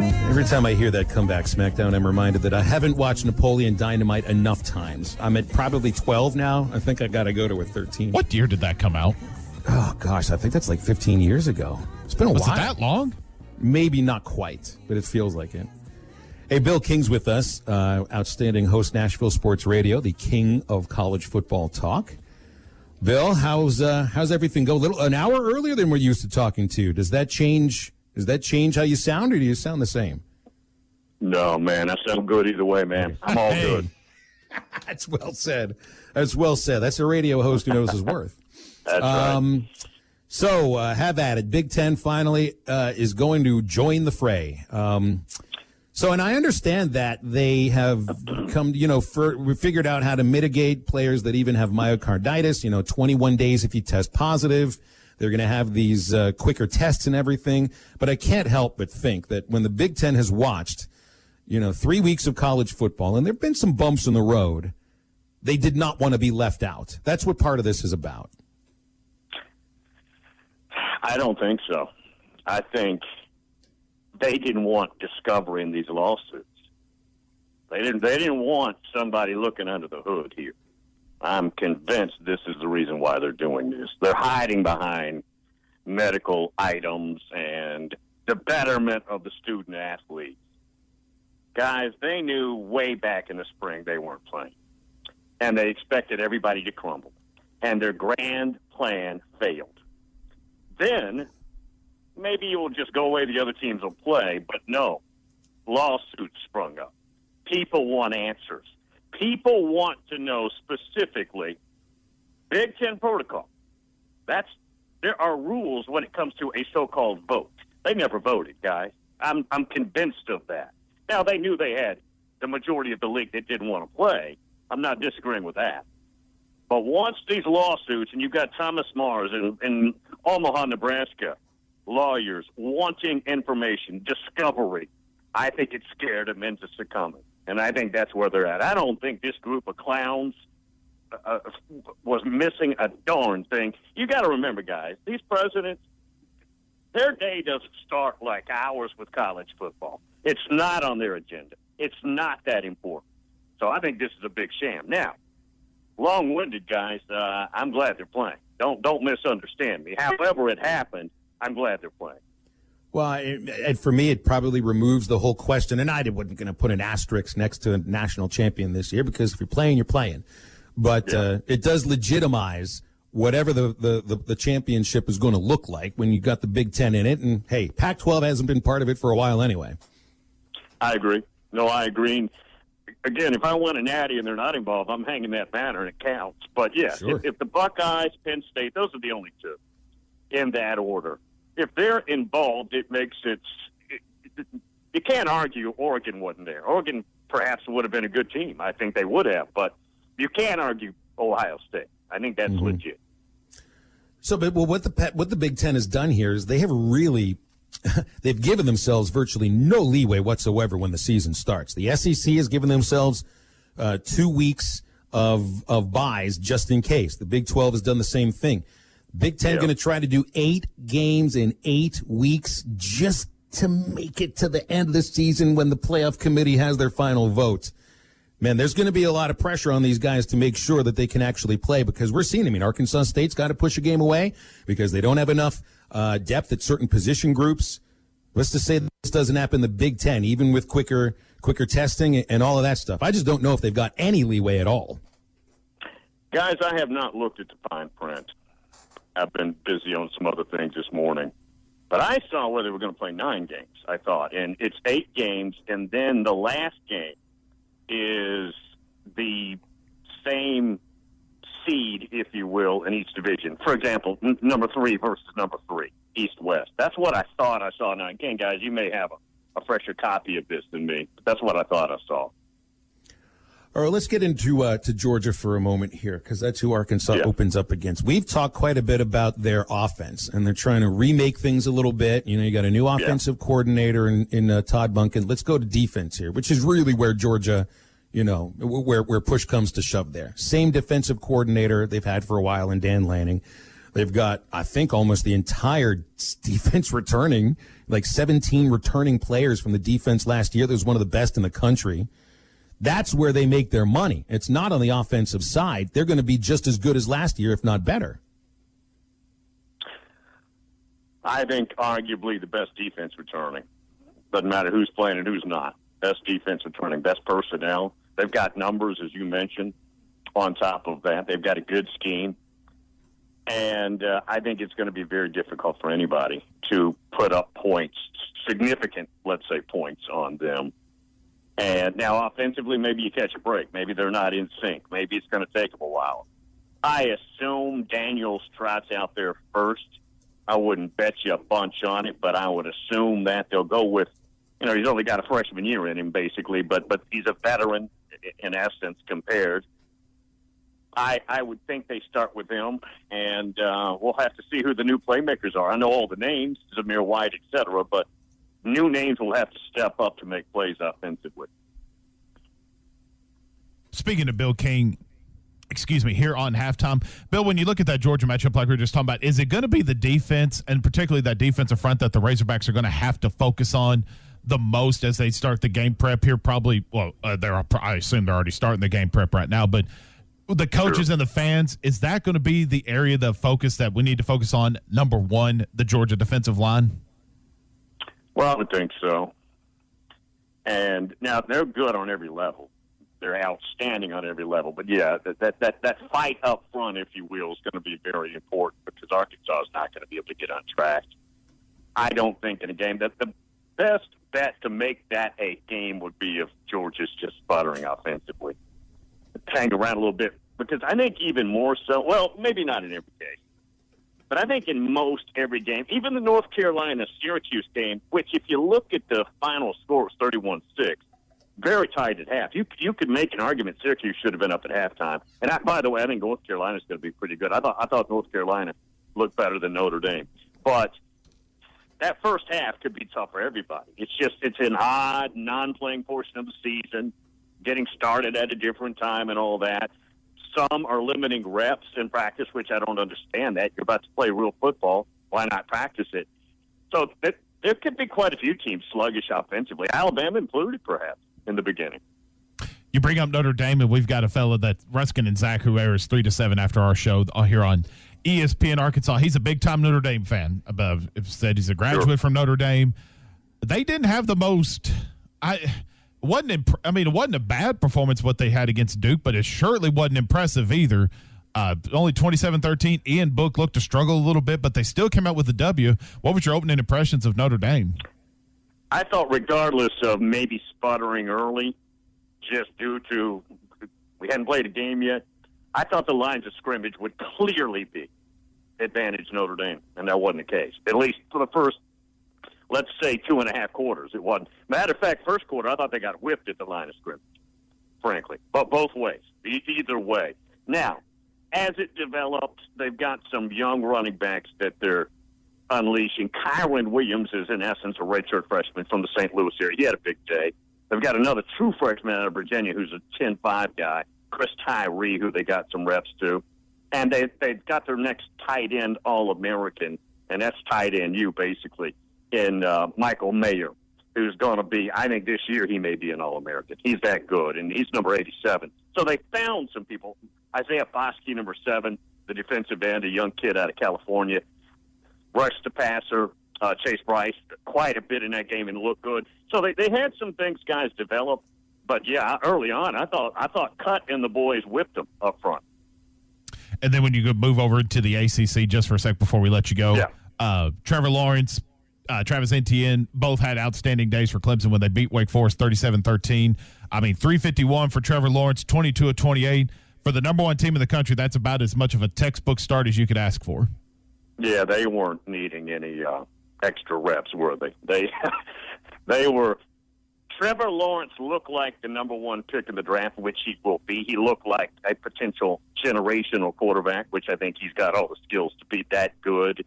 Every time I hear that Comeback SmackDown, I'm reminded that I haven't watched Napoleon Dynamite enough times. I'm at probably 12 now. I think I got to go to a 13. What year did that come out? Oh, gosh, I think that's like 15 years ago. It's been a while. Was it that long? Maybe not quite, but it feels like it. Hey, Bill King's with us, outstanding host, Nashville Sports Radio, the king of college football talk. Bill, how's everything go? An hour earlier than we're used to talking to. Does that change how you sound, or do you sound the same? No, man, I sound good either way, man. I'm all good. That's well said. That's well said. That's a radio host who knows his worth. That's right. So, have at it. Big Ten finally is going to join the fray. And I understand that they have come, we figured out how to mitigate players that even have myocarditis, 21 days if you test positive. They're going to have these quicker tests and everything. But I can't help but think that when the Big Ten has watched, 3 weeks of college football, and there have been some bumps in the road, they did not want to be left out. That's what part of this is about. I don't think so. I think they didn't want discovery in these lawsuits. They didn't want somebody looking under the hood here. I'm convinced this is the reason why they're doing this. They're hiding behind medical items and the betterment of the student athletes. Guys, they knew way back in the spring they weren't playing. And they expected everybody to crumble. And their grand plan failed. Then maybe you'll just go away, the other teams will play, but no. Lawsuits sprung up. People want answers. People want to know specifically Big Ten protocol. There are rules when it comes to a so-called vote. They never voted, guys. I'm convinced of that. Now, they knew they had the majority of the league that didn't want to play. I'm not disagreeing with that. But once these lawsuits, and you've got Thomas Mars in Omaha, Nebraska, lawyers wanting information, discovery, I think it scared them into succumbing. And I think that's where they're at. I don't think this group of clowns was missing a darn thing. You got to remember, guys, these presidents, their day doesn't start like ours with college football. It's not on their agenda. It's not that important. So I think this is a big sham. Now, long-winded, guys, I'm glad they're playing. Don't misunderstand me. However it happened, I'm glad they're playing. Well, for me, it probably removes the whole question, and I wasn't going to put an asterisk next to a national champion this year because if you're playing, you're playing. But it does legitimize whatever the championship is going to look like when you got the Big Ten in it. And, hey, Pac-12 hasn't been part of it for a while anyway. I agree. No, I agree. Again, if I want a natty and they're not involved, I'm hanging that banner and it counts. But, yeah, sure. if the Buckeyes, Penn State, those are the only two in that order. If they're involved, it makes it – you can't argue Oregon wasn't there. Oregon perhaps would have been a good team. I think they would have. But you can't argue Ohio State. I think that's legit. So, but what the Big Ten has done here is they have really – they've given themselves virtually no leeway whatsoever when the season starts. The SEC has given themselves 2 weeks of buys just in case. The Big 12 has done the same thing. Big Ten going to try to do 8 games in 8 weeks just to make it to the end of the season when the playoff committee has their final vote. Man, there's going to be a lot of pressure on these guys to make sure that they can actually play because we're seeing, Arkansas State's got to push a game away because they don't have enough depth at certain position groups. Let's just say this doesn't happen in the Big Ten, even with quicker testing and all of that stuff. I just don't know if they've got any leeway at all. Guys, I have not looked at the fine print. I've been busy on some other things this morning. But I saw where they were going to play 9 games, I thought. And it's 8 games, and then the last game is the same seed, if you will, in each division. For example, number 3 versus number 3, East-West. That's what I thought I saw. Now, again, guys, you may have a fresher copy of this than me, but that's what I thought I saw. All right, let's get into to Georgia for a moment here because that's who Arkansas opens up against. We've talked quite a bit about their offense, and they're trying to remake things a little bit. You got a new offensive coordinator in Todd Bunkin. Let's go to defense here, which is really where Georgia, where push comes to shove there. Same defensive coordinator they've had for a while in Dan Lanning. They've got, I think, almost the entire defense returning, like 17 returning players from the defense last year. That was one of the best in the country. That's where they make their money. It's not on the offensive side. They're going to be just as good as last year, if not better. I think arguably the best defense returning. Doesn't matter who's playing and who's not. Best defense returning, best personnel. They've got numbers, as you mentioned, on top of that. They've got a good scheme. And I think it's going to be very difficult for anybody to put up points, significant, let's say, points on them. And now offensively, maybe you catch a break. Maybe they're not in sync. Maybe it's going to take them a while. I assume Daniels trots out there first. I wouldn't bet you a bunch on it, but I would assume that they'll go with, he's only got a freshman year in him, basically, but he's a veteran in essence compared. I would think they start with him, and we'll have to see who the new playmakers are. I know all the names, Zamir White, et cetera, but new names will have to step up to make plays offensively. Speaking of Bill King, here on halftime, Bill, when you look at that Georgia matchup like we were just talking about, is it going to be the defense, and particularly that defensive front, that the Razorbacks are going to have to focus on the most as they start the game prep here? Probably, I assume they're already starting the game prep right now, but the coaches and the fans, is that going to be the area of focus that we need to focus on? Number one, the Georgia defensive line? Well, I would think so. And now they're good on every level. They're outstanding on every level. But, yeah, that fight up front, if you will, is going to be very important because Arkansas is not going to be able to get on track. I don't think in a game that the best bet to make that a game would be if Georgia's just sputtering offensively. Hang around a little bit because I think even more so, well, maybe not in every case, but I think in most every game, even the North Carolina-Syracuse game, which if you look at the final score, it was 31-6, very tight at half. You could make an argument Syracuse should have been up at halftime. And by the way, I think North Carolina's going to be pretty good. I thought North Carolina looked better than Notre Dame. But that first half could be tough for everybody. It's an odd, non-playing portion of the season, getting started at a different time and all that. Some are limiting reps in practice, which I don't understand that. You're about to play real football. Why not practice it? So there could be quite a few teams sluggish offensively, Alabama included perhaps in the beginning. You bring up Notre Dame, and we've got a fellow that Ruskin and Zach, who airs 3 to 7 after our show here on ESPN Arkansas. He's a big-time Notre Dame fan. Said he's a graduate from Notre Dame. They didn't have the most it wasn't a bad performance what they had against Duke, but it surely wasn't impressive either. Only 27-13. Ian Book looked to struggle a little bit, but they still came out with a W. What was your opening impressions of Notre Dame? I thought regardless of maybe sputtering early, just due to we hadn't played a game yet, I thought the lines of scrimmage would clearly be advantage Notre Dame, and that wasn't the case. At least for the first, let's say, 2.5 quarters, it wasn't. Matter of fact, first quarter, I thought they got whipped at the line of scrimmage, frankly, but both ways, either way. Now, as it develops, they've got some young running backs that they're unleashing. Kyron Williams is, in essence, a redshirt freshman from the St. Louis area. He had a big day. They've got another true freshman out of Virginia who's a 10-5 guy, Chris Tyree, who they got some reps to. And they've got their next tight end All-American, and that's tight end you, basically, in Michael Mayer, who's going to be, I think this year he may be an All-American. He's that good, and he's number 87. So they found some people. Isaiah Foskey, number 7, the defensive end, a young kid out of California, rushed the passer. Chase Bryce, quite a bit in that game and looked good. So they had some things guys develop. But, yeah, early on, I thought Cut and the boys whipped them up front. And then when you move over to the ACC, just for a sec before we let you go, Trevor Lawrence, Travis Etienne both had outstanding days for Clemson when they beat Wake Forest 37-13. 351 for Trevor Lawrence, 22 of 28. For the number one team in the country, that's about as much of a textbook start as you could ask for. Yeah, they weren't needing any extra reps, were they? They were. Trevor Lawrence looked like the number one pick in the draft, which he will be. He looked like a potential generational quarterback, which I think he's got all the skills to be that good.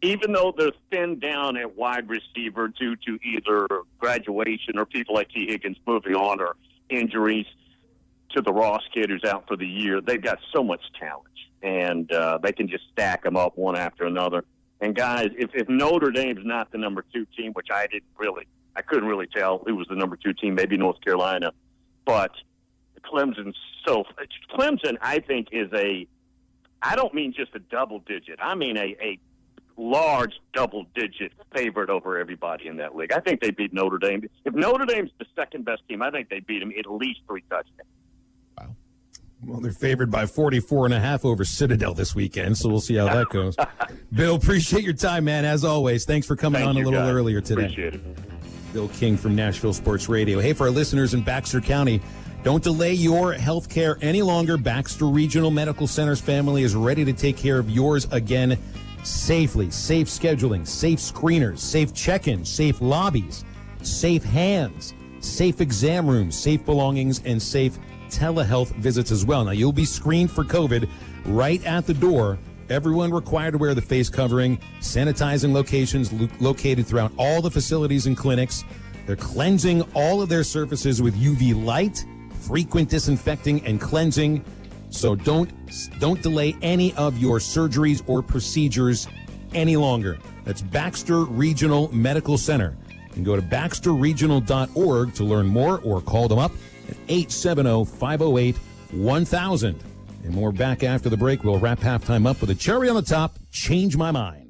Even though they're thinned down at wide receiver due to either graduation or people like T. Higgins moving on or injuries to the Ross kid who's out for the year, they've got so much talent. and they can just stack them up one after another. And guys, if Notre Dame's not the number 2 team, which I couldn't really tell who was the number 2 team, maybe North Carolina, but Clemson, I think, is I don't mean just a double digit. I mean a large double-digit favorite over everybody in that league. I think they beat Notre Dame. If Notre Dame's the second-best team, I think they beat them at least 3 touchdowns. Wow. Well, they're favored by 44.5 over Citadel this weekend, so we'll see how that goes. Bill, appreciate your time, man, as always. Thanks for coming on a little earlier today. Appreciate it. Bill King from Nashville Sports Radio. Hey, for our listeners in Baxter County, don't delay your health care any longer. Baxter Regional Medical Center's family is ready to take care of yours again safely. Safe scheduling, safe screeners, safe check-ins, safe lobbies, safe hands, safe exam rooms, safe belongings, and safe telehealth visits as well. Now, you'll be screened for COVID right at the door. Everyone required to wear the face covering, sanitizing locations located throughout all the facilities and clinics. They're cleansing all of their surfaces with UV light, frequent disinfecting and cleansing. So don't delay any of your surgeries or procedures any longer. That's Baxter Regional Medical Center. You can go to baxterregional.org to learn more or call them up at 870-508-1000. And more back after the break. We'll wrap halftime up with a cherry on the top, Change My Mind.